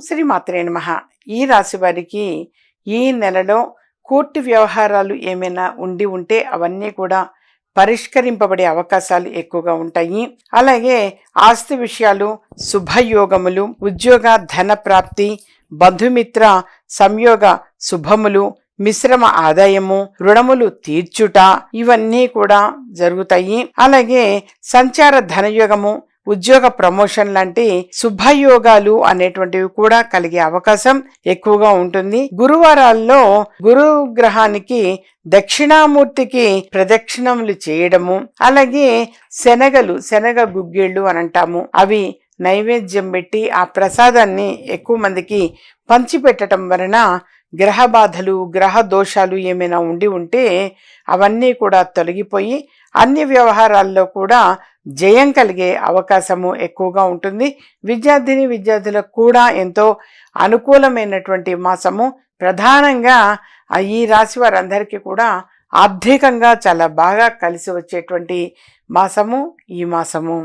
శ్రీమాత్రే నమః. ఈ రాశి వారికి ఈ నెలలో కోర్టు వ్యవహారాలు ఏమైనా ఉంటే అవన్నీ కూడా పరిష్కరింపబడే అవకాశాలు ఎక్కువగా ఉంటాయి. అలాగే ఆస్తి విషయాలు, శుభయోగములు, ఉద్యోగ ధన ప్రాప్తి, బంధుమిత్ర సంయోగ శుభములు, మిశ్రమ ఆదాయము, రుణములు తీర్చుట, ఇవన్నీ కూడా జరుగుతాయి. అలాగే సంచార ధనయోగము, ఉద్యోగ ప్రమోషన్ లాంటి శుభయోగాలు అనేటువంటివి కూడా కలిగే అవకాశం ఎక్కువగా ఉంటుంది. గురువారాల్లో గురు గ్రహానికి దక్షిణామూర్తికి ప్రదక్షిణములు చేయడము, అలాగే శనగ గుగ్గిళ్ళు అని అంటాము, అవి నైవేద్యం పెట్టి ఆ ప్రసాదాన్ని ఎక్కువ మందికి పంచిపెట్టడం వలన గ్రహ బాధలు, గ్రహ దోషాలు ఏమైనా ఉంటే అవన్నీ కూడా తొలగిపోయి అన్ని వ్యవహారాల్లో కూడా జయం కలిగే అవకాశము ఎక్కువగా ఉంటుంది. విద్యార్థులకు కూడా ఎంతో అనుకూలమైనటువంటి మాసము. ప్రధానంగా ఈ రాశి వారందరికీ కూడా ఆర్థికంగా చాలా బాగా కలిసి వచ్చేటువంటి మాసము ఈ మాసము.